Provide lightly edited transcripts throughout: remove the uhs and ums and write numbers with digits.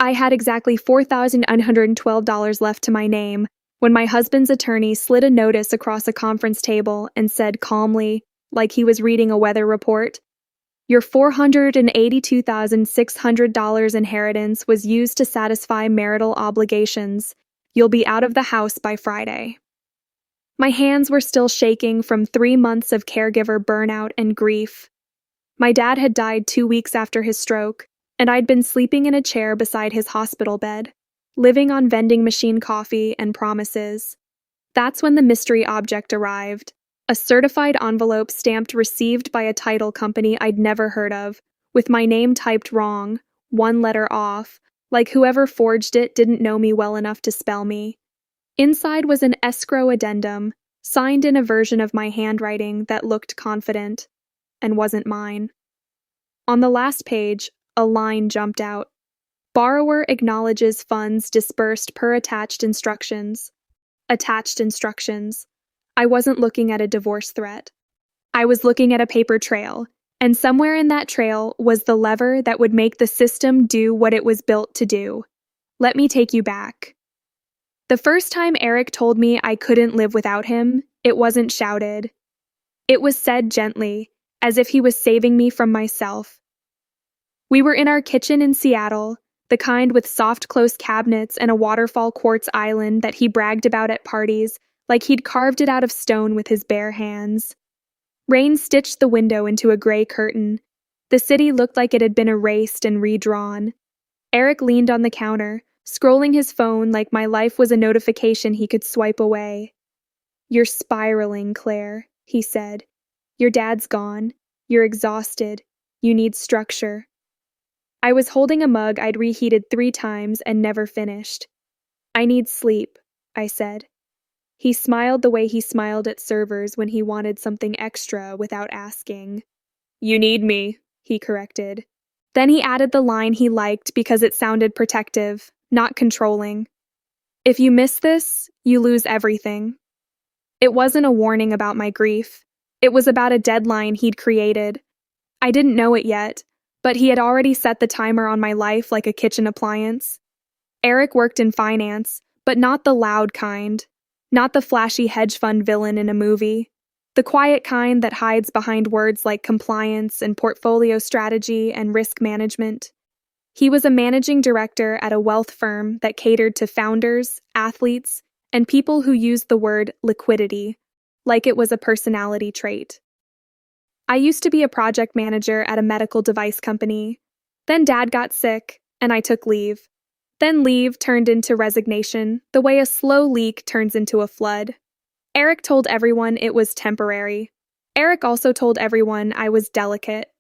I had exactly $4,912 left to my name when my husband's attorney slid a notice across a conference table and said calmly, like he was reading a weather report, "Your $482,600 inheritance was used to satisfy marital obligations. You'll be out of the house by Friday." My hands were still shaking from 3 months of caregiver burnout and grief. My dad had died 2 weeks after his stroke, and I'd been sleeping in a chair beside his hospital bed, living on vending machine coffee and promises. That's when the mystery object arrived, a certified envelope stamped received by a title company I'd never heard of, with my name typed wrong, one letter off, like whoever forged it didn't know me well enough to spell me. Inside was an escrow addendum, signed in a version of my handwriting that looked confident, and wasn't mine. On the last page, a line jumped out. "Borrower acknowledges funds disbursed per attached instructions." Attached instructions. I wasn't looking at a divorce threat. I was looking at a paper trail, and somewhere in that trail was the lever that would make the system do what it was built to do. Let me take you back. The first time Eric told me I couldn't live without him, it wasn't shouted. It was said gently, as if he was saving me from myself. We were in our kitchen in Seattle, the kind with soft close cabinets and a waterfall quartz island that he bragged about at parties, like he'd carved it out of stone with his bare hands. Rain stitched the window into a gray curtain. The city looked like it had been erased and redrawn. Eric leaned on the counter, scrolling his phone like my life was a notification he could swipe away. "You're spiraling, Claire," he said. "Your dad's gone. You're exhausted. You need structure." I was holding a mug I'd reheated 3 times and never finished. "I need sleep," I said. He smiled the way he smiled at servers when he wanted something extra without asking. "You need me," he corrected. Then he added the line he liked because it sounded protective, not controlling. "If you miss this, you lose everything." It wasn't a warning about my grief. It was about a deadline he'd created. I didn't know it yet, but he had already set the timer on my life like a kitchen appliance. Eric worked in finance, but not the loud kind. Not the flashy hedge fund villain in a movie. The quiet kind that hides behind words like compliance and portfolio strategy and risk management. He was a managing director at a wealth firm that catered to founders, athletes, and people who used the word liquidity, like it was a personality trait. I used to be a project manager at a medical device company. Then Dad got sick, and I took leave. Then leave turned into resignation, the way a slow leak turns into a flood. Eric told everyone it was temporary. Eric also told everyone I was delicate.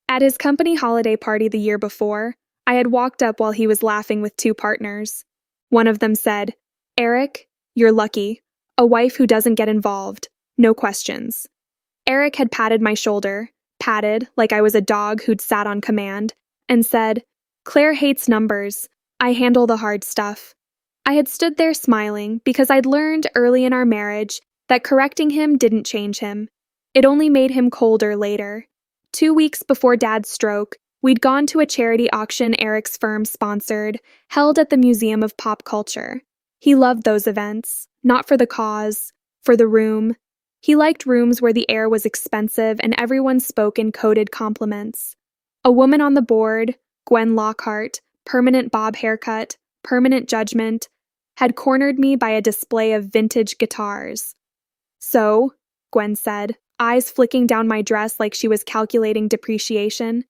At his company holiday party the year before, I had walked up while he was laughing with 2 partners. One of them said, "Eric, you're lucky. A wife who doesn't get involved. No questions." Eric had patted my shoulder, patted like I was a dog who'd sat on command, and said, "Claire hates numbers. I handle the hard stuff." I had stood there smiling because I'd learned early in our marriage that correcting him didn't change him. It only made him colder later. 2 weeks before Dad's stroke, we'd gone to a charity auction Eric's firm sponsored, held at the Museum of Pop Culture. He loved those events, not for the cause, for the room. He liked rooms where the air was expensive and everyone spoke in coded compliments. A woman on the board, Gwen Lockhart, permanent bob haircut, permanent judgment, had cornered me by a display of vintage guitars. "So," Gwen said, eyes flicking down my dress like she was calculating depreciation.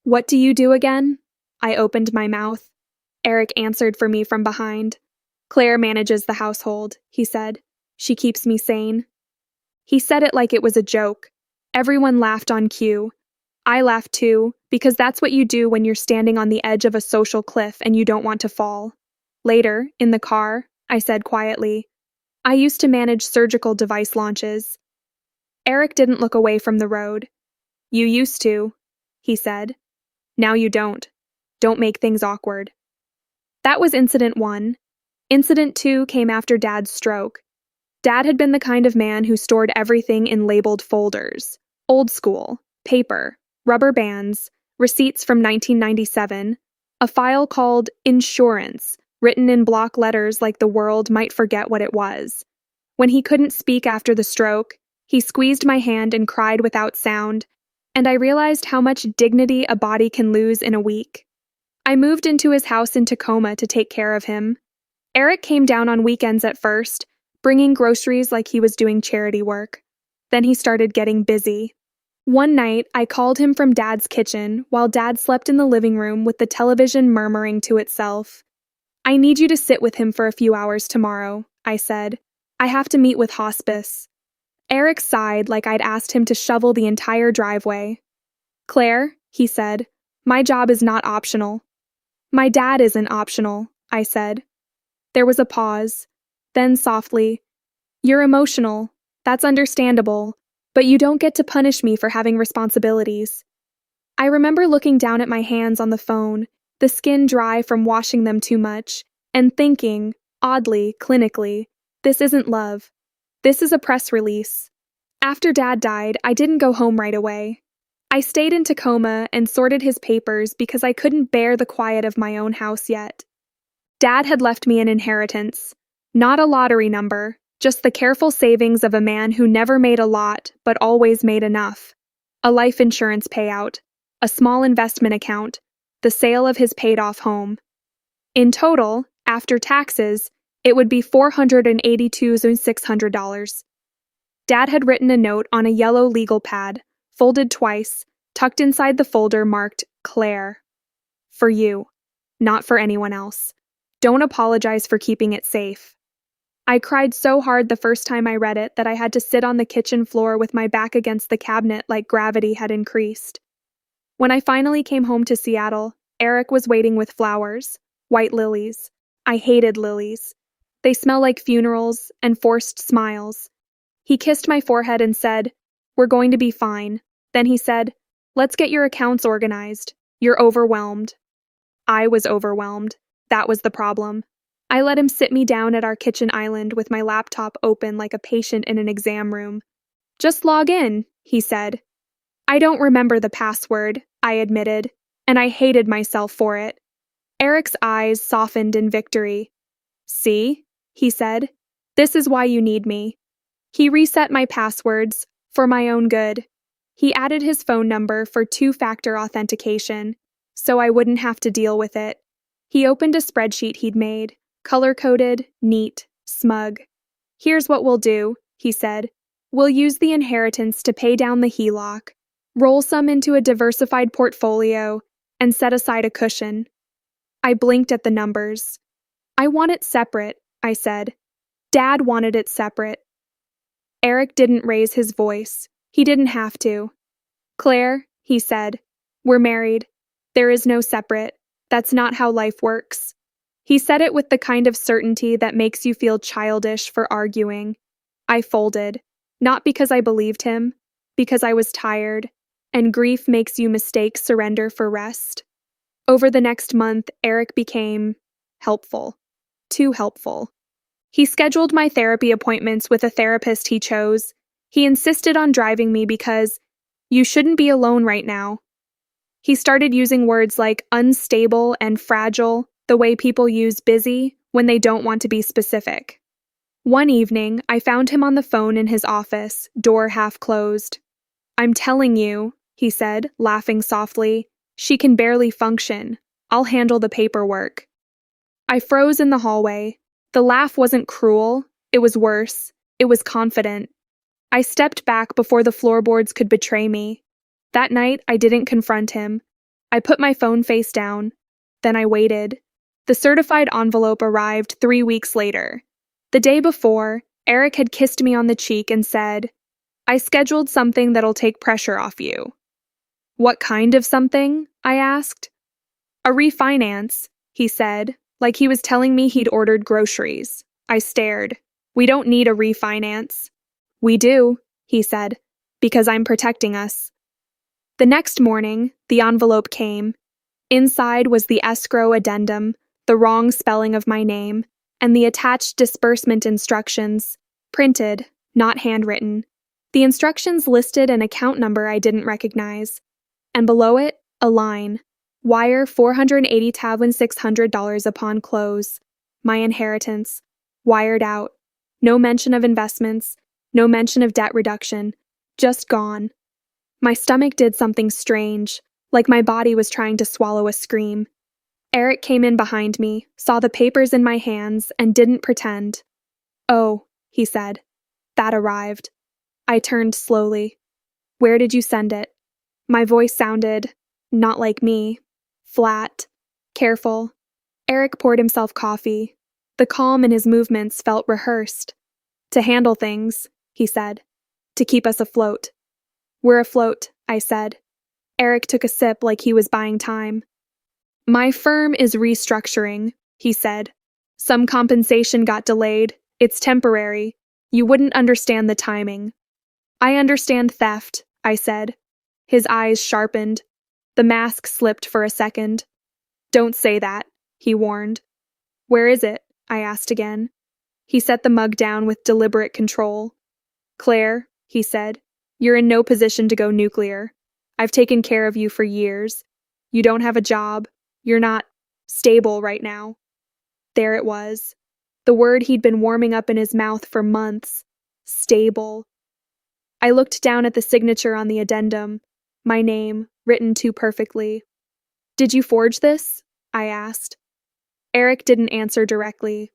"What do you do again?" I opened my mouth. Eric answered for me from behind. "Claire manages the household," he said. "She keeps me sane." He said it like it was a joke. Everyone laughed on cue. I laughed too, because that's what you do when you're standing on the edge of a social cliff and you don't want to fall. Later, in the car, I said quietly, "I used to manage surgical device launches." Eric didn't look away from the road. "You used to," he said. "Now you don't. Don't make things awkward." That was Incident 1. Incident 2 came after Dad's stroke. Dad had been the kind of man who stored everything in labeled folders. Old school, paper, rubber bands, receipts from 1997, A file called Insurance, written in block letters like the world might forget what it was. When he couldn't speak after the stroke, he squeezed my hand and cried without sound, and I realized how much dignity a body can lose in a week. I moved into his house in Tacoma to take care of him. Eric came down on weekends at first, bringing groceries like he was doing charity work. Then he started getting busy. One night, I called him from Dad's kitchen while Dad slept in the living room with the television murmuring to itself. "I need you to sit with him for a few hours tomorrow," I said. "I have to meet with hospice." Eric sighed like I'd asked him to shovel the entire driveway. "Claire," he said, "my job is not optional." "My dad isn't optional," I said. There was a pause. Then softly, "You're emotional. That's understandable. But you don't get to punish me for having responsibilities." I remember looking down at my hands on the phone, the skin dry from washing them too much, and thinking, oddly, clinically, this isn't love. This is a press release. After Dad died, I didn't go home right away. I stayed in Tacoma and sorted his papers because I couldn't bear the quiet of my own house yet. Dad had left me an inheritance. Not a lottery number, just the careful savings of a man who never made a lot but always made enough. A life insurance payout, a small investment account, the sale of his paid-off home. In total, after taxes, it would be $482,600. Dad had written a note on a yellow legal pad, folded twice, tucked inside the folder marked Claire. "For you, not for anyone else. Don't apologize for keeping it safe." I cried so hard the first time I read it that I had to sit on the kitchen floor with my back against the cabinet like gravity had increased. When I finally came home to Seattle, Eric was waiting with flowers, white lilies. I hated lilies. They smell like funerals and forced smiles. He kissed my forehead and said, "We're going to be fine." Then he said, "Let's get your accounts organized. You're overwhelmed." I was overwhelmed. That was the problem. I let him sit me down at our kitchen island with my laptop open like a patient in an exam room. "Just log in," he said. "I don't remember the password," I admitted, and I hated myself for it. Eric's eyes softened in victory. "See?" he said. "This is why you need me." He reset my passwords, for my own good. He added his phone number for two-factor authentication, so I wouldn't have to deal with it. He opened a spreadsheet he'd made, color-coded, neat, smug. "Here's what we'll do," he said. "We'll use the inheritance to pay down the HELOC, roll some into a diversified portfolio, and set aside a cushion." I blinked at the numbers. "I want it separate," I said. "Dad wanted it separate." Eric didn't raise his voice. He didn't have to. "Claire," he said, "we're married. There is no separate. That's not how life works." He said it with the kind of certainty that makes you feel childish for arguing. I folded, not because I believed him, because I was tired, and grief makes you mistake surrender for rest. Over the next month, Eric became helpful. Too helpful. He scheduled my therapy appointments with a therapist he chose. He insisted on driving me because you shouldn't be alone right now. He started using words like unstable and fragile, the way people use busy when they don't want to be specific. One evening, I found him on the phone in his office, door half closed. "I'm telling you," he said, laughing softly, "she can barely function. I'll handle the paperwork." I froze in the hallway. The laugh wasn't cruel. It was worse. It was confident. I stepped back before the floorboards could betray me. That night, I didn't confront him. I put my phone face down. Then I waited. The certified envelope arrived 3 weeks later. The day before, Eric had kissed me on the cheek and said, "I scheduled something that'll take pressure off you." "What kind of something?" I asked. "A refinance," he said, like he was telling me he'd ordered groceries. I stared. "We don't need a refinance." "We do," he said, "because I'm protecting us." The next morning, the envelope came. Inside was the escrow addendum, the wrong spelling of my name, and the attached disbursement instructions, printed, not handwritten. The instructions listed an account number I didn't recognize, and below it, a line. Wire $480,600 upon close. My inheritance. Wired out. No mention of investments. No mention of debt reduction. Just gone. My stomach did something strange, like my body was trying to swallow a scream. Eric came in behind me, saw the papers in my hands, and didn't pretend. "Oh," he said. "That arrived." I turned slowly. "Where did you send it?" My voice sounded not like me. Flat. Careful. Eric poured himself coffee. The calm in his movements felt rehearsed. "To handle things," he said. "To keep us afloat." "We're afloat," I said. Eric took a sip like he was buying time. "My firm is restructuring," he said. "Some compensation got delayed. It's temporary. You wouldn't understand the timing." "I understand theft," I said. His eyes sharpened. The mask slipped for a second. "Don't say that," he warned. "Where is it?" I asked again. He set the mug down with deliberate control. "Claire," he said, "you're in no position to go nuclear. I've taken care of you for years. You don't have a job. You're not stable right now." There it was. The word he'd been warming up in his mouth for months. Stable. I looked down at the signature on the addendum. My name, written too perfectly. "Did you forge this?" I asked. Eric didn't answer directly.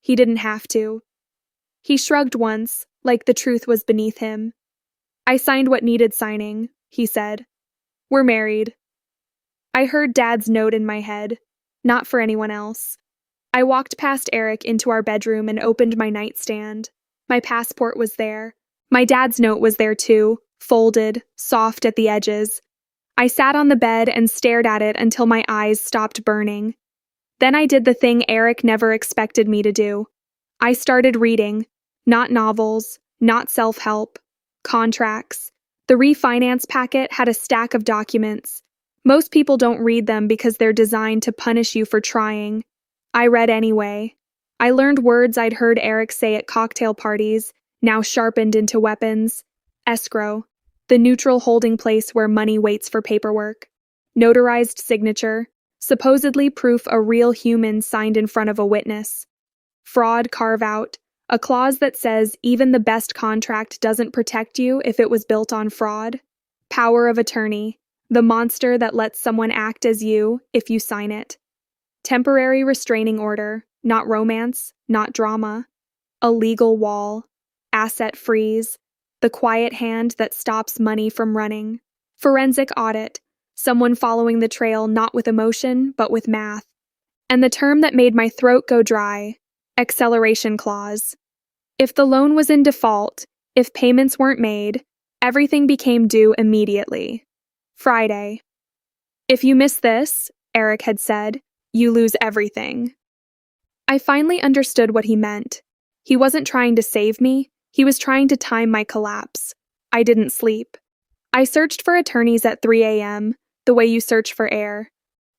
He didn't have to. He shrugged once, like the truth was beneath him. "I signed what needed signing," he said. "We're married." I heard Dad's note in my head, not for anyone else. I walked past Eric into our bedroom and opened my nightstand. My passport was there. My dad's note was there too, folded, soft at the edges. I sat on the bed and stared at it until my eyes stopped burning. Then I did the thing Eric never expected me to do. I started reading. Not novels, not self-help. Contracts. The refinance packet had a stack of documents. Most people don't read them because they're designed to punish you for trying. I read anyway. I learned words I'd heard Eric say at cocktail parties, now sharpened into weapons. Escrow. The neutral holding place where money waits for paperwork. Notarized signature. Supposedly proof a real human signed in front of a witness. Fraud carve-out. A clause that says even the best contract doesn't protect you if it was built on fraud. Power of attorney. The monster that lets someone act as you if you sign it. Temporary restraining order. Not romance, not drama. A legal wall. Asset freeze. The quiet hand that stops money from running. Forensic audit. Someone following the trail not with emotion, but with math. And the term that made my throat go dry. Acceleration clause. If the loan was in default, if payments weren't made, everything became due immediately. Friday. "If you miss this," Eric had said, "you lose everything." I finally understood what he meant. He wasn't trying to save me, he was trying to time my collapse. I didn't sleep. I searched for attorneys at 3 a.m., the way you search for air.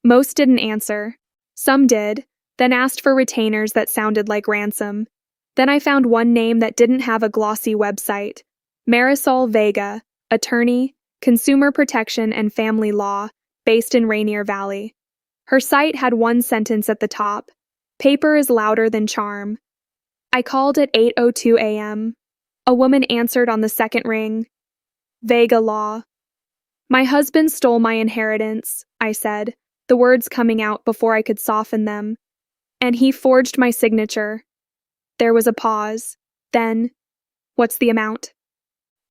Most didn't answer. Some did, then asked for retainers that sounded like ransom. Then I found one name that didn't have a glossy website. Marisol Vega, attorney, consumer protection and family law, based in Rainier Valley. Her site had one sentence at the top. "Paper is louder than charm." I called at 8:02 a.m. A woman answered on the second ring. "Vega Law." "My husband stole my inheritance," I said, the words coming out before I could soften them. "And he forged my signature." There was a pause. Then, "What's the amount?"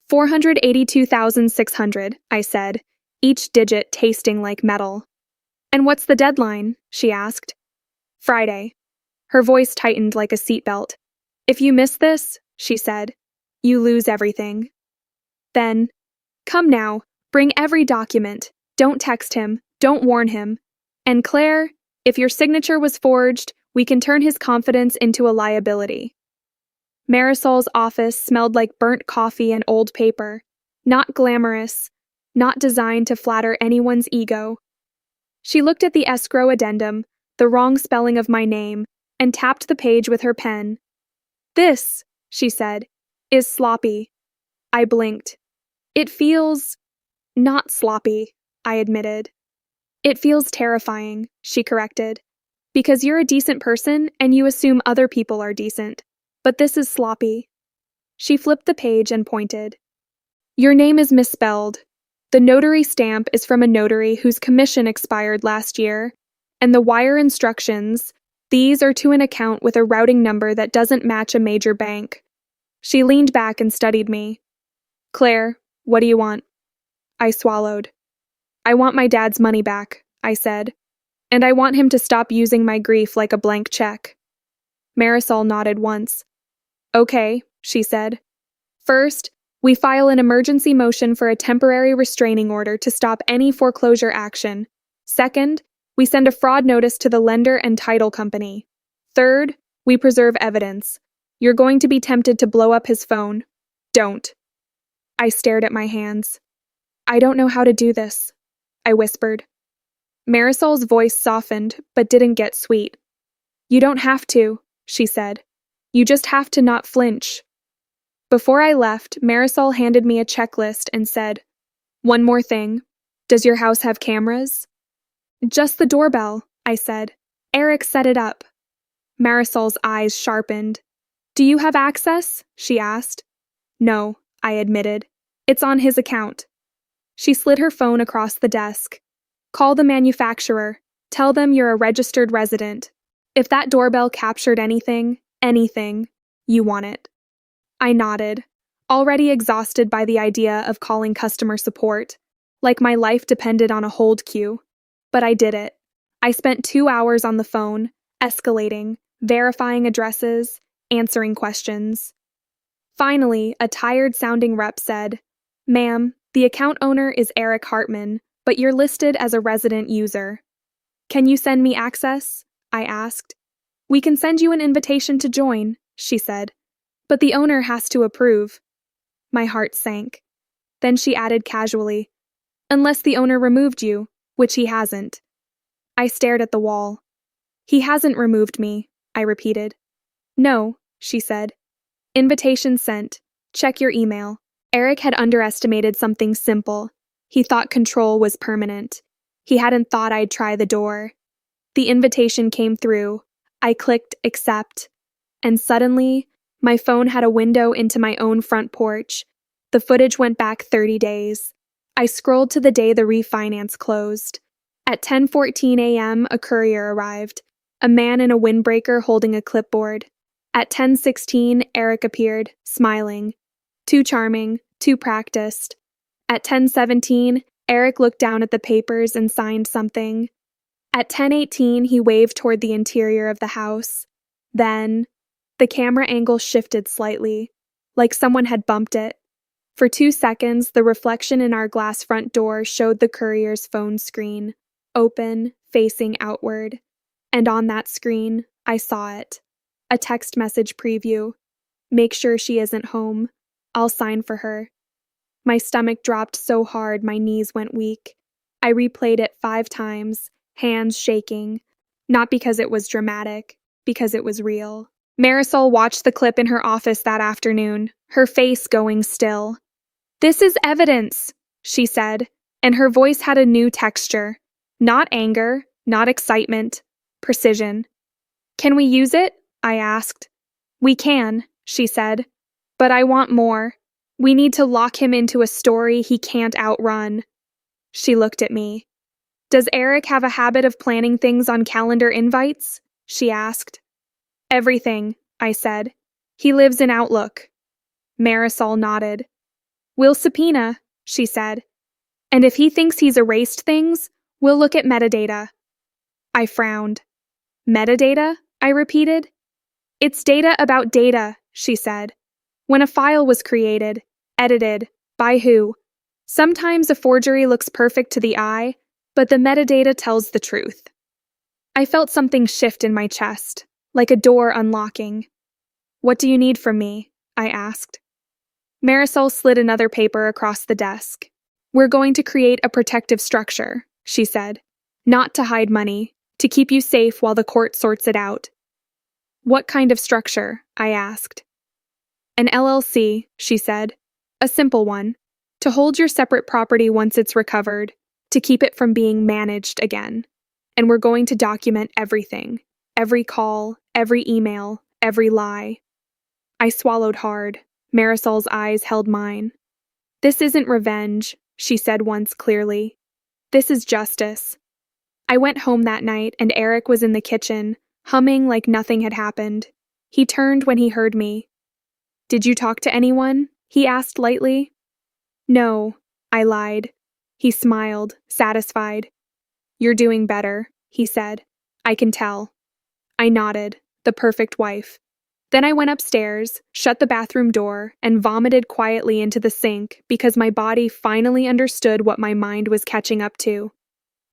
$482,600, I said, each digit tasting like metal. "And what's the deadline?" she asked. "Friday." Her voice tightened like a seatbelt. "If you miss this," she said, "you lose everything." Then, "Come now, bring every document. Don't text him, don't warn him. And Claire, if your signature was forged, we can turn his confidence into a liability." Marisol's office smelled like burnt coffee and old paper. Not glamorous, not designed to flatter anyone's ego. She looked at the escrow addendum, the wrong spelling of my name, and tapped the page with her pen. "This," she said, "is sloppy." I blinked. "It feels not sloppy," I admitted. It feels terrifying, she corrected. Because you're a decent person and you assume other people are decent. But this is sloppy. She flipped the page and pointed. Your name is misspelled. The notary stamp is from a notary whose commission expired last year, and the wire instructions, these are to an account with a routing number that doesn't match a major bank. She leaned back and studied me. Claire, what do you want? I swallowed. I want my dad's money back, I said, and I want him to stop using my grief like a blank check. Marisol nodded once. Okay, she said. First, we file an emergency motion for a temporary restraining order to stop any foreclosure action. Second, we send a fraud notice to the lender and title company. Third, we preserve evidence. You're going to be tempted to blow up his phone. Don't. I stared at my hands. I don't know how to do this, I whispered. Marisol's voice softened, but didn't get sweet. You don't have to, she said. You just have to not flinch. Before I left, Marisol handed me a checklist and said, One more thing. Does your house have cameras? Just the doorbell, I said. Eric set it up. Marisol's eyes sharpened. Do you have access? She asked. No, I admitted. It's on his account. She slid her phone across the desk. Call the manufacturer. Tell them you're a registered resident. If that doorbell captured anything, you want it. I nodded, already exhausted by the idea of calling customer support, like my life depended on a hold queue. But I did it. I spent 2 hours on the phone, escalating, verifying addresses, answering questions. Finally, a tired-sounding rep said, Ma'am, the account owner is Eric Hartman, but you're listed as a resident user. Can you send me access? I asked. We can send you an invitation to join, she said. But the owner has to approve. My heart sank. Then she added casually, Unless the owner removed you, which he hasn't. I stared at the wall. He hasn't removed me, I repeated. No, she said. Invitation sent. Check your email. Eric had underestimated something simple. He thought control was permanent. He hadn't thought I'd try the door. The invitation came through. I clicked accept. And suddenly, my phone had a window into my own front porch. The footage went back 30 days. I scrolled to the day the refinance closed. At 10:14 a.m., a courier arrived, a man in a windbreaker holding a clipboard. At 10:16, Eric appeared, smiling. Too charming, too practiced. At 10:17, Eric looked down at the papers and signed something. At 10:18, he waved toward the interior of the house. Then, the camera angle shifted slightly, like someone had bumped it. For 2 seconds, the reflection in our glass front door showed the courier's phone screen, open, facing outward. And on that screen, I saw it. A text message preview. Make sure she isn't home. I'll sign for her. My stomach dropped so hard my knees went weak. I replayed it 5 times, hands shaking. Not because it was dramatic, because it was real. Marisol watched the clip in her office that afternoon, her face going still. This is evidence, she said, and her voice had a new texture. Not anger, not excitement, precision. Can we use it? I asked. We can, she said. But I want more. We need to lock him into a story he can't outrun. She looked at me. Does Eric have a habit of planning things on calendar invites? She asked. Everything, I said. He lives in Outlook. Marisol nodded. We'll subpoena, she said. And if he thinks he's erased things, we'll look at metadata. I frowned. Metadata? I repeated. It's data about data, she said. When a file was created, edited, by who? Sometimes a forgery looks perfect to the eye, but the metadata tells the truth. I felt something shift in my chest, like a door unlocking. What do you need from me? I asked. Marisol slid another paper across the desk. We're going to create a protective structure, she said. Not to hide money, to keep you safe while the court sorts it out. What kind of structure? I asked. An LLC, she said. A simple one. To hold your separate property once it's recovered. to keep it from being managed again. And we're going to document everything, every call, every email, every lie. I swallowed hard. Marisol's eyes held mine. This isn't revenge, she said once clearly. This is justice. I went home that night and Eric was in the kitchen, humming like nothing had happened. He turned when he heard me. Did you talk to anyone? He asked lightly. No, I lied. He smiled, satisfied. You're doing better, he said. I can tell. I nodded, the perfect wife. Then I went upstairs, shut the bathroom door, and vomited quietly into the sink because my body finally understood what my mind was catching up to.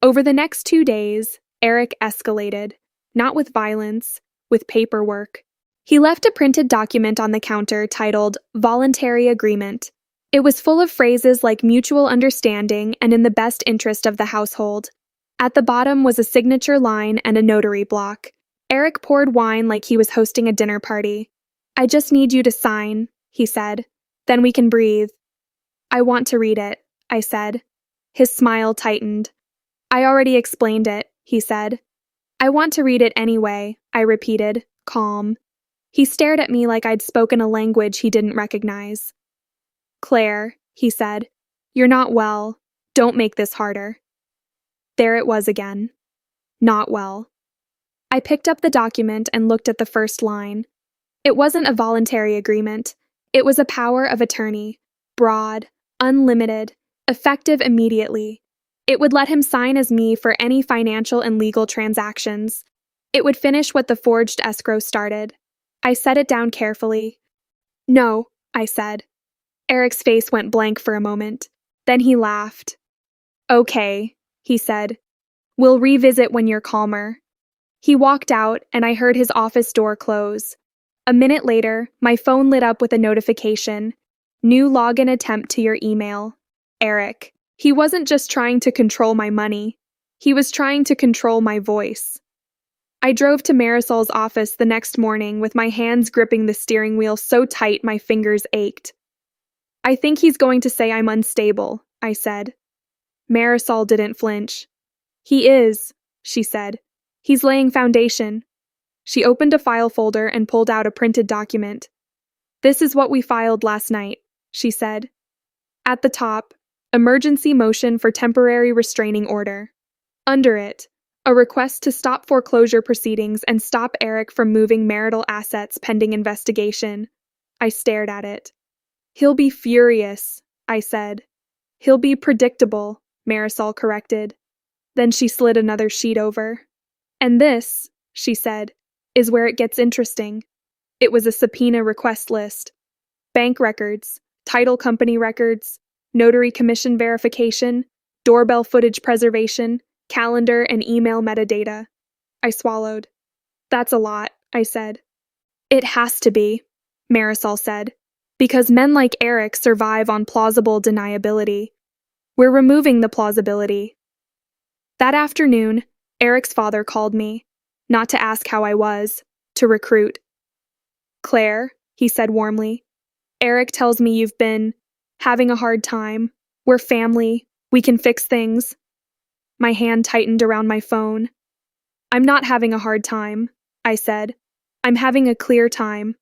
Over the next 2 days, Eric escalated, not with violence, with paperwork. He left a printed document on the counter titled Voluntary Agreement. It was full of phrases like mutual understanding and in the best interest of the household. At the bottom was a signature line and a notary block. Eric poured wine like he was hosting a dinner party. I just need you to sign, he said. Then we can breathe. I want to read it, I said. His smile tightened. I already explained it, he said. I want to read it anyway, I repeated, calm. He stared at me like I'd spoken a language he didn't recognize. Claire, he said, you're not well. Don't make this harder. There it was again. Not well. I picked up the document and looked at the first line. It wasn't a voluntary agreement. It was a power of attorney, broad, unlimited, effective immediately. It would let him sign as me for any financial and legal transactions. It would finish what the forged escrow started. I set it down carefully. No, I said. Eric's face went blank for a moment. Then he laughed. Okay, he said. We'll revisit when you're calmer. He walked out, and I heard his office door close. A minute later, my phone lit up with a notification. New login attempt to your email. Eric. He wasn't just trying to control my money. He was trying to control my voice. I drove to Marisol's office the next morning with my hands gripping the steering wheel so tight my fingers ached. I think he's going to say I'm unstable, I said. Marisol didn't flinch. He is, she said. He's laying foundation. She opened a file folder and pulled out a printed document. This is what we filed last night, she said. At the top, emergency motion for temporary restraining order. Under it, a request to stop foreclosure proceedings and stop Eric from moving marital assets pending investigation. I stared at it. He'll be furious, I said. He'll be predictable, Marisol corrected. Then she slid another sheet over. And this, she said, is where it gets interesting. It was a subpoena request list. Bank records, title company records, notary commission verification, doorbell footage preservation, calendar and email metadata. I swallowed. That's a lot, I said. It has to be, Marisol said, because men like Eric survive on plausible deniability. We're removing the plausibility. That afternoon, Eric's father called me, not to ask how I was, to recruit. Claire, he said warmly, Eric tells me you've been having a hard time. We're family. We can fix things. My hand tightened around my phone. I'm not having a hard time, I said. I'm having a clear time.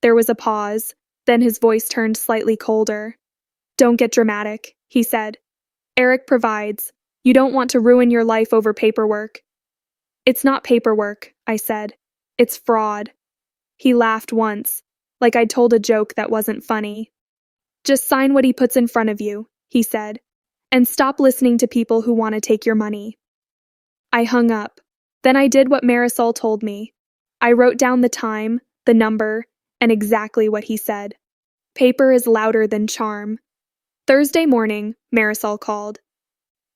There was a pause, then his voice turned slightly colder. Don't get dramatic, he said. Eric provides. You don't want to ruin your life over paperwork. It's not paperwork, I said. It's fraud. He laughed once, like I'd told a joke that wasn't funny. Just sign what he puts in front of you, he said, and stop listening to people who want to take your money. I hung up. Then I did what Marisol told me. I wrote down the time, the number, and exactly what he said. Paper is louder than charm. Thursday morning, Marisol called.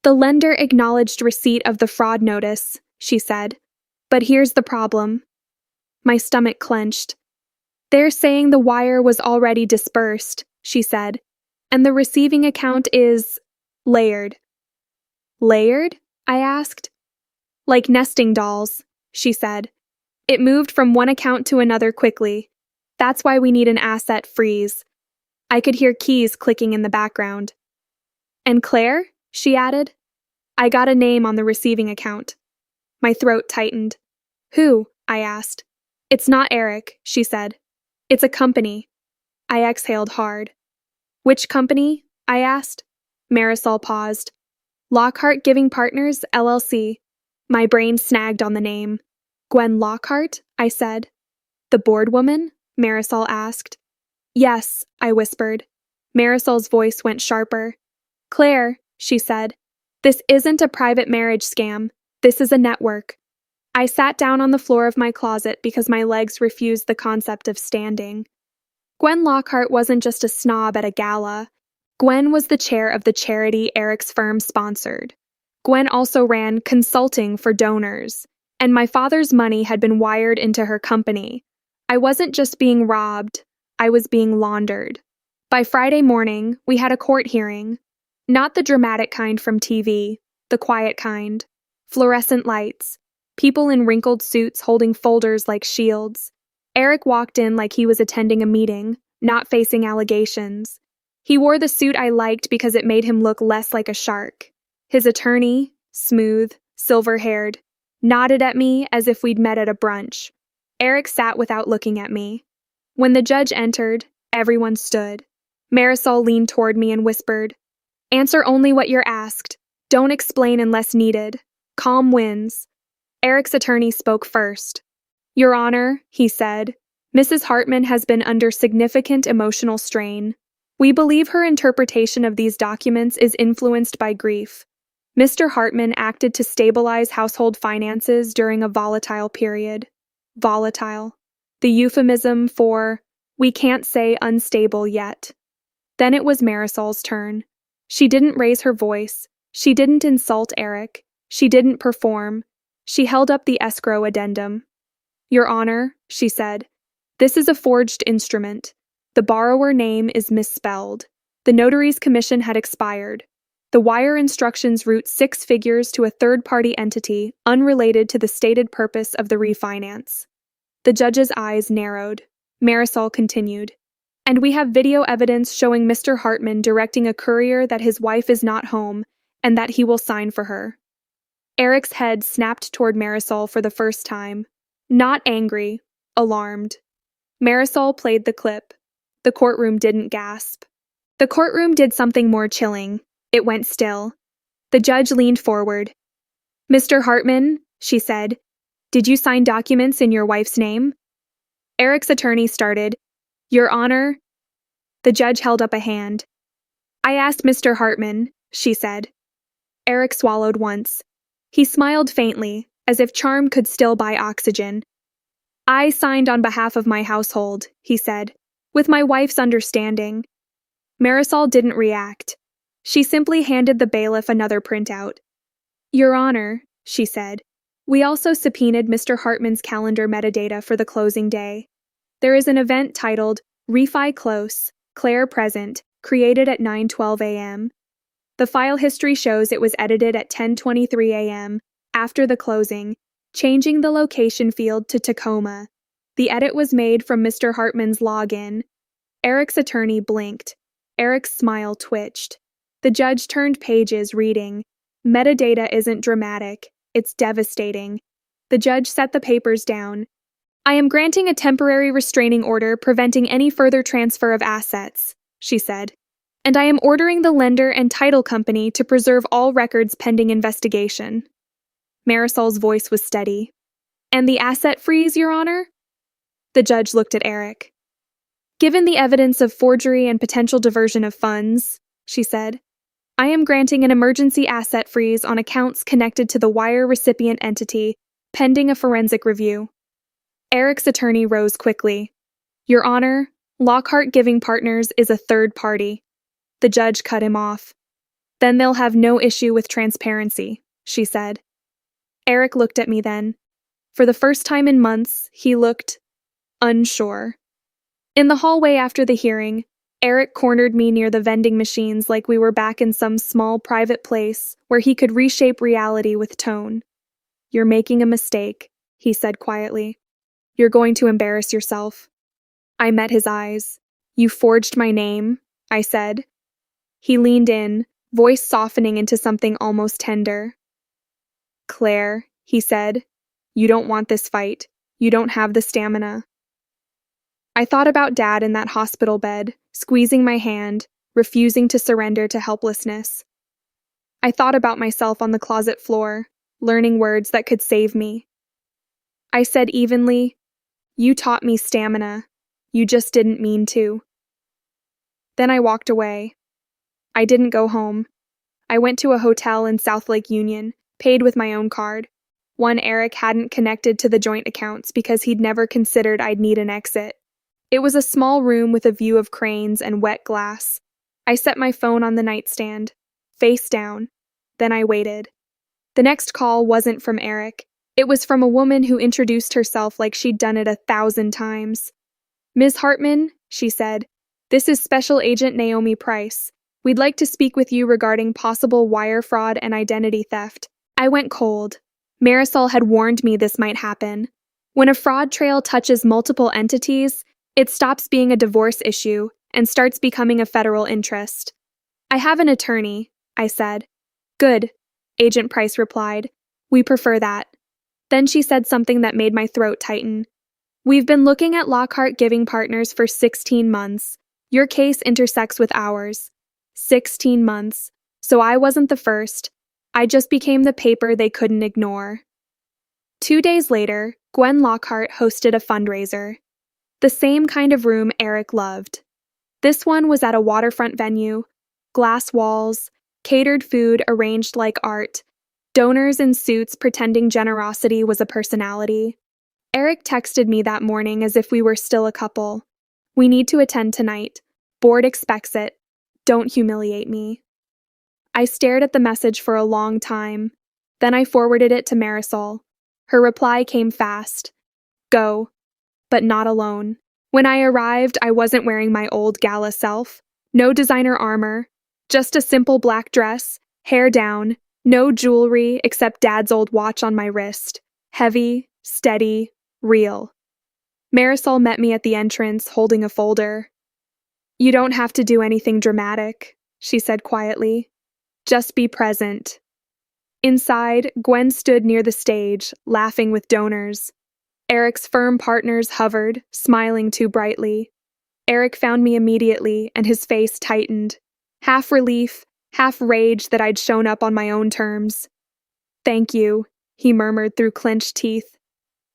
The lender acknowledged receipt of the fraud notice, she said. But here's the problem. My stomach clenched. They're saying the wire was already dispersed, she said, and the receiving account is layered. Layered? I asked. Like nesting dolls, she said. It moved from one account to another quickly. That's why we need an asset freeze. I could hear keys clicking in the background. And Claire? She added. I got a name on the receiving account. My throat tightened. Who? I asked. It's not Eric, she said. It's a company. I exhaled hard. Which company? I asked. Marisol paused. Lockhart Giving Partners, LLC. My brain snagged on the name. Gwen Lockhart? I said. The board woman? Marisol asked. Yes, I whispered. Marisol's voice went sharper. Claire, she said, this isn't a private marriage scam. This is a network. I sat down on the floor of my closet because my legs refused the concept of standing. Gwen Lockhart wasn't just a snob at a gala. Gwen was the chair of the charity Eric's firm sponsored. Gwen also ran consulting for donors, and my father's money had been wired into her company. I wasn't just being robbed, I was being laundered. By Friday morning, we had a court hearing. Not the dramatic kind from TV, the quiet kind. Fluorescent lights, people in wrinkled suits holding folders like shields. Eric walked in like he was attending a meeting, not facing allegations. He wore the suit I liked because it made him look less like a shark. His attorney, smooth, silver-haired, nodded at me as if we'd met at a brunch. Eric sat without looking at me. When the judge entered, everyone stood. Marisol leaned toward me and whispered, "Answer only what you're asked. Don't explain unless needed. Calm wins." Eric's attorney spoke first. "Your Honor," he said, "Mrs. Hartman has been under significant emotional strain. We believe her interpretation of these documents is influenced by grief. Mr. Hartman acted to stabilize household finances during a volatile period." Volatile. The euphemism for, we can't say unstable yet. Then it was Marisol's turn. She didn't raise her voice. She didn't insult Eric. She didn't perform. She held up the escrow addendum. "Your Honor," she said, "this is a forged instrument. The borrower name is misspelled. The notary's commission had expired. The wire instructions route 6 figures to a third-party entity unrelated to the stated purpose of the refinance." The judge's eyes narrowed. Marisol continued, "And we have video evidence showing Mr. Hartman directing a courier that his wife is not home and that he will sign for her." Eric's head snapped toward Marisol for the first time. Not angry, alarmed. Marisol played the clip. The courtroom didn't gasp. The courtroom did something more chilling. It went still. The judge leaned forward. "Mr. Hartman," she said, "did you sign documents in your wife's name?" Eric's attorney started. "Your Honor." The judge held up a hand. "I asked Mr. Hartman," she said. Eric swallowed once. He smiled faintly, as if charm could still buy oxygen. "I signed on behalf of my household," he said, "with my wife's understanding." Marisol didn't react. She simply handed the bailiff another printout. "Your Honor," she said, "we also subpoenaed Mr. Hartman's calendar metadata for the closing day. There is an event titled Refi Close, Claire Present, created at 9:12 a.m. The file history shows it was edited at 10:23 a.m., after the closing, changing the location field to Tacoma. The edit was made from Mr. Hartman's login." Eric's attorney blinked. Eric's smile twitched. The judge turned pages, reading, "Metadata isn't dramatic. It's devastating." The judge set the papers down. "I am granting a temporary restraining order preventing any further transfer of assets," she said. "And I am ordering the lender and title company to preserve all records pending investigation." Marisol's voice was steady. "And the asset freeze, Your Honor?" The judge looked at Eric. "Given the evidence of forgery and potential diversion of funds," she said, "I am granting an emergency asset freeze on accounts connected to the wire recipient entity, pending a forensic review." Eric's attorney rose quickly. "Your Honor, Lockhart Giving Partners is a third party." The judge cut him off. "Then they'll have no issue with transparency," she said. Eric looked at me then. For the first time in months, he looked unsure. In the hallway after the hearing, Eric cornered me near the vending machines like we were back in some small private place where he could reshape reality with tone. "You're making a mistake," he said quietly. "You're going to embarrass yourself." I met his eyes. "You forged my name," I said. He leaned in, voice softening into something almost tender. "Claire," he said, "you don't want this fight. You don't have the stamina." I thought about Dad in that hospital bed, squeezing my hand, refusing to surrender to helplessness. I thought about myself on the closet floor, learning words that could save me. I said evenly, "You taught me stamina. You just didn't mean to." Then I walked away. I didn't go home. I went to a hotel in South Lake Union, paid with my own card. One Eric hadn't connected to the joint accounts because he'd never considered I'd need an exit. It was a small room with a view of cranes and wet glass. I set my phone on the nightstand, face down. Then I waited. The next call wasn't from Eric. It was from a woman who introduced herself like she'd done it 1,000 times. "Ms. Hartman," she said, "this is Special Agent Naomi Price. We'd like to speak with you regarding possible wire fraud and identity theft." I went cold. Marisol had warned me this might happen. When a fraud trail touches multiple entities, it stops being a divorce issue and starts becoming a federal interest. "I have an attorney," I said. "Good," Agent Price replied. "We prefer that." Then she said something that made my throat tighten. "We've been looking at Lockhart Giving Partners for 16 months. Your case intersects with ours. 16 months. So I wasn't the first. I just became the paper they couldn't ignore." 2 days later, Gwen Lockhart hosted a fundraiser. The same kind of room Eric loved. This one was at a waterfront venue, glass walls, catered food arranged like art, donors in suits pretending generosity was a personality. Eric texted me that morning as if we were still a couple. "We need to attend tonight. Board expects it. Don't humiliate me." I stared at the message for a long time. Then I forwarded it to Marisol. Her reply came fast. "Go." But not alone. When I arrived, I wasn't wearing my old gala self. No designer armor. Just a simple black dress, hair down, no jewelry except Dad's old watch on my wrist. Heavy, steady, real. Marisol met me at the entrance, holding a folder. "You don't have to do anything dramatic," she said quietly. "Just be present." Inside, Gwen stood near the stage, laughing with donors. Eric's firm partners hovered, smiling too brightly. Eric found me immediately, and his face tightened. Half relief, half rage that I'd shown up on my own terms. "Thank you," he murmured through clenched teeth.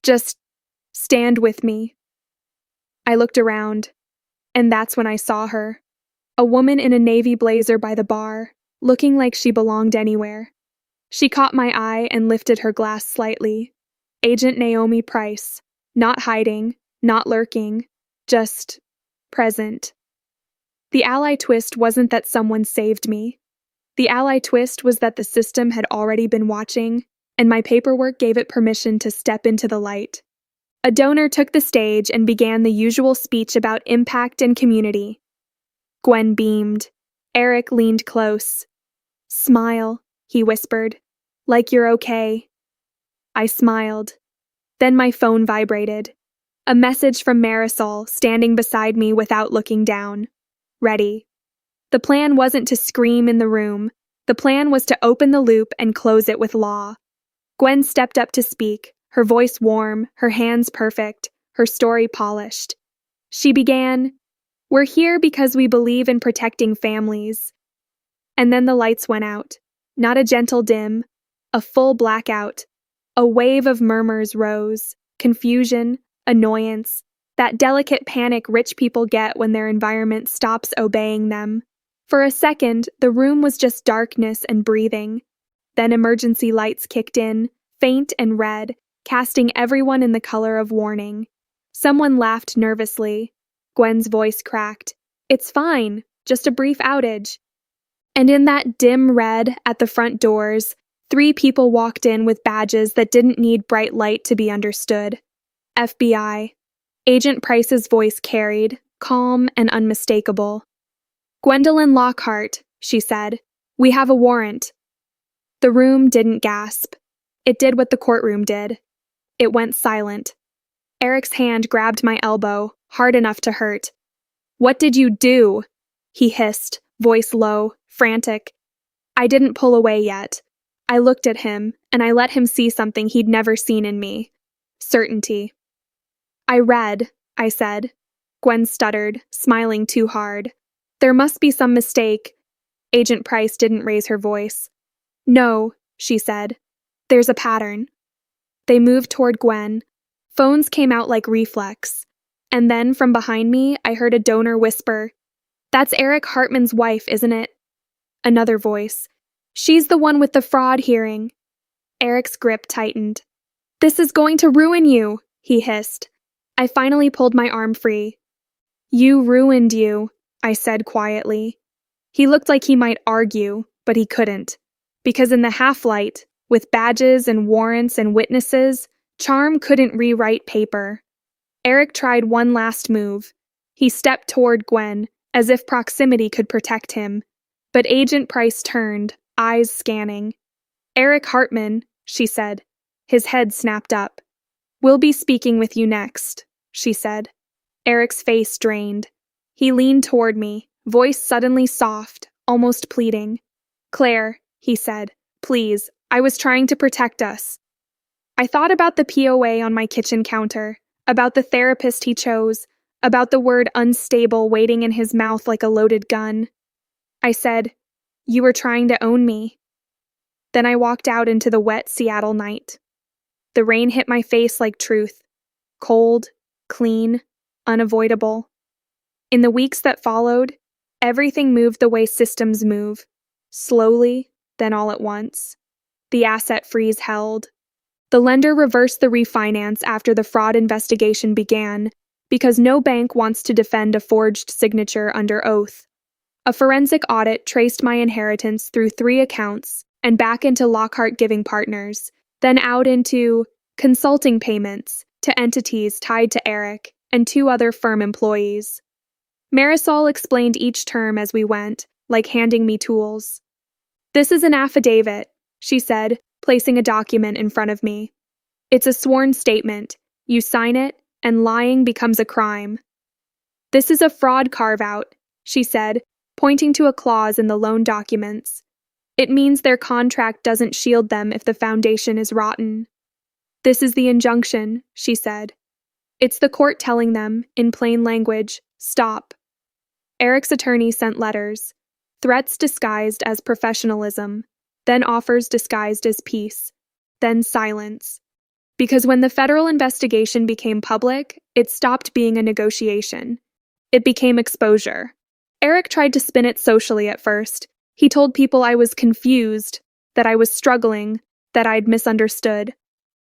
"Just stand with me." I looked around, and that's when I saw her. A woman in a navy blazer by the bar, looking like she belonged anywhere. She caught my eye and lifted her glass slightly. Agent Naomi Price, not hiding, not lurking, just present. The ally twist wasn't that someone saved me. The ally twist was that the system had already been watching, and my paperwork gave it permission to step into the light. A donor took the stage and began the usual speech about impact and community. Gwen beamed. Eric leaned close. "Smile," he whispered, "like you're okay." I smiled. Then my phone vibrated. A message from Marisol, standing beside me without looking down. Ready. The plan wasn't to scream in the room. The plan was to open the loop and close it with law. Gwen stepped up to speak, her voice warm, her hands perfect, her story polished. She began, "We're here because we believe in protecting families." And then the lights went out. Not a gentle dim, a full blackout. A wave of murmurs rose, confusion, annoyance, that delicate panic rich people get when their environment stops obeying them. For a second, the room was just darkness and breathing. Then emergency lights kicked in, faint and red, casting everyone in the color of warning. Someone laughed nervously. Gwen's voice cracked. "It's fine, just a brief outage." And in that dim red at the front doors, 3 people walked in with badges that didn't need bright light to be understood. FBI. Agent Price's voice carried, calm and unmistakable. "Gwendolyn Lockhart," she said. "We have a warrant." The room didn't gasp. It did what the courtroom did. It went silent. Eric's hand grabbed my elbow, hard enough to hurt. "What did you do?" he hissed, voice low, frantic. I didn't pull away yet. I looked at him, and I let him see something he'd never seen in me. Certainty. I read, I said. Gwen stuttered, smiling too hard. There must be some mistake. Agent Price didn't raise her voice. No, she said. There's a pattern. They moved toward Gwen. Phones came out like reflex. And then, from behind me, I heard a donor whisper, "That's Eric Hartman's wife, isn't it?" Another voice. "She's the one with the fraud hearing." Eric's grip tightened. "This is going to ruin you," he hissed. I finally pulled my arm free. "You ruined you," I said quietly. He looked like he might argue, but he couldn't. Because in the half-light, with badges and warrants and witnesses, charm couldn't rewrite paper. Eric tried one last move. He stepped toward Gwen, as if proximity could protect him. But Agent Price turned, eyes scanning. "Eric Hartman," she said. His head snapped up. "We'll be speaking with you next," she said. Eric's face drained. He leaned toward me, voice suddenly soft, almost pleading. "Claire," he said, "please, I was trying to protect us." I thought about the POA on my kitchen counter, about the therapist he chose, about the word unstable waiting in his mouth like a loaded gun. I said, "You were trying to own me." Then I walked out into the wet Seattle night. The rain hit my face like truth. Cold, clean, unavoidable. In the weeks that followed, everything moved the way systems move. Slowly, then all at once. The asset freeze held. The lender reversed the refinance after the fraud investigation began, because no bank wants to defend a forged signature under oath. A forensic audit traced my inheritance through 3 accounts and back into Lockhart Giving Partners, then out into consulting payments to entities tied to Eric and 2 other firm employees. Marisol explained each term as we went, like handing me tools. "This is an affidavit," she said, placing a document in front of me. "It's a sworn statement. You sign it, and lying becomes a crime." "This is a fraud carve-out," she said, pointing to a clause in the loan documents. "It means their contract doesn't shield them if the foundation is rotten." "This is the injunction," she said. "It's the court telling them, in plain language, stop." Eric's attorney sent letters, threats disguised as professionalism, then offers disguised as peace, then silence. Because when the federal investigation became public, it stopped being a negotiation. It became exposure. Eric tried to spin it socially at first. He told people I was confused, that I was struggling, that I'd misunderstood.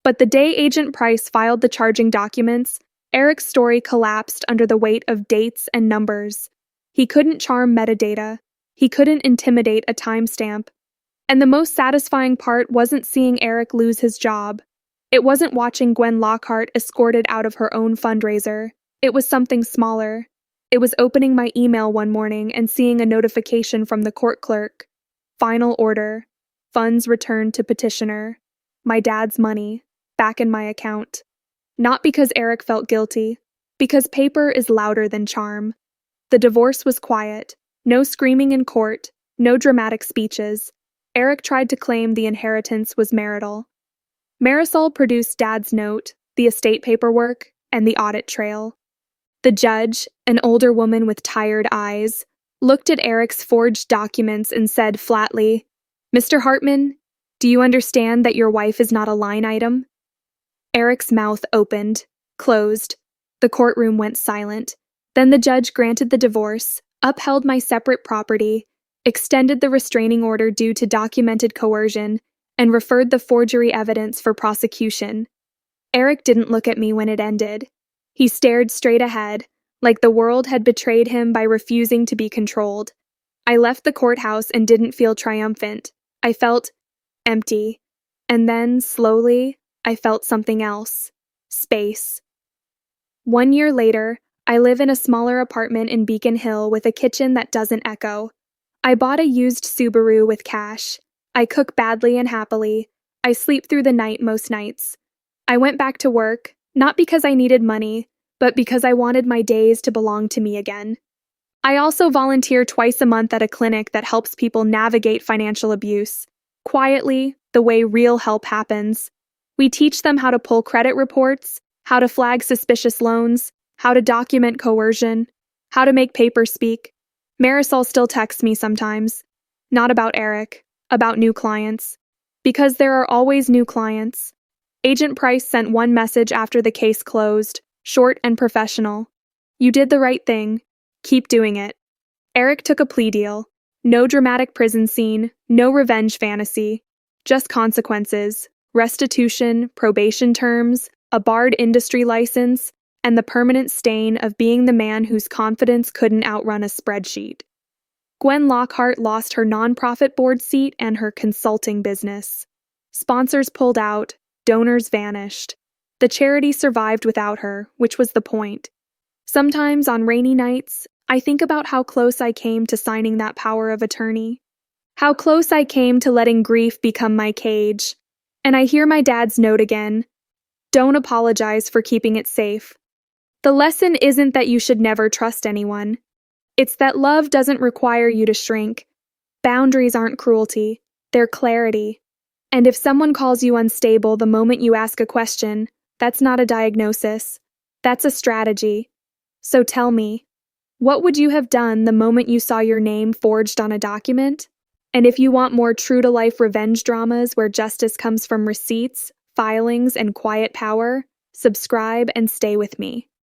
But the day Agent Price filed the charging documents, Eric's story collapsed under the weight of dates and numbers. He couldn't charm metadata. He couldn't intimidate a timestamp. And the most satisfying part wasn't seeing Eric lose his job. It wasn't watching Gwen Lockhart escorted out of her own fundraiser. It was something smaller. It was opening my email one morning and seeing a notification from the court clerk. Final order. Funds returned to petitioner. My dad's money. Back in my account. Not because Eric felt guilty. Because paper is louder than charm. The divorce was quiet. No screaming in court. No dramatic speeches. Eric tried to claim the inheritance was marital. Marisol produced Dad's note, the estate paperwork, and the audit trail. The judge, an older woman with tired eyes, looked at Eric's forged documents and said flatly, "Mr. Hartman, do you understand that your wife is not a line item?" Eric's mouth opened, closed. The courtroom went silent. Then the judge granted the divorce, upheld my separate property, extended the restraining order due to documented coercion, and referred the forgery evidence for prosecution. Eric didn't look at me when it ended. He stared straight ahead, like the world had betrayed him by refusing to be controlled. I left the courthouse and didn't feel triumphant. I felt empty. And then, slowly, I felt something else. Space. 1 year later, I live in a smaller apartment in Beacon Hill with a kitchen that doesn't echo. I bought a used Subaru with cash. I cook badly and happily. I sleep through the night most nights. I went back to work, not because I needed money, but because I wanted my days to belong to me again. I also volunteer twice a month at a clinic that helps people navigate financial abuse. Quietly, the way real help happens. We teach them how to pull credit reports, how to flag suspicious loans, how to document coercion, how to make paper speak. Marisol still texts me sometimes. Not about Eric, about new clients. Because there are always new clients. Agent Price sent one message after the case closed, short and professional. You did the right thing. Keep doing it. Eric took a plea deal. No dramatic prison scene, no revenge fantasy. Just consequences, restitution, probation terms, a barred industry license, and the permanent stain of being the man whose confidence couldn't outrun a spreadsheet. Gwen Lockhart lost her nonprofit board seat and her consulting business. Sponsors pulled out, donors vanished. The charity survived without her, which was the point. Sometimes on rainy nights, I think about how close I came to signing that power of attorney. How close I came to letting grief become my cage. And I hear my dad's note again. Don't apologize for keeping it safe. The lesson isn't that you should never trust anyone. It's that love doesn't require you to shrink. Boundaries aren't cruelty, they're clarity. And if someone calls you unstable the moment you ask a question, that's not a diagnosis. That's a strategy. So tell me, what would you have done the moment you saw your name forged on a document? And if you want more true-to-life revenge dramas where justice comes from receipts, filings, and quiet power, subscribe and stay with me.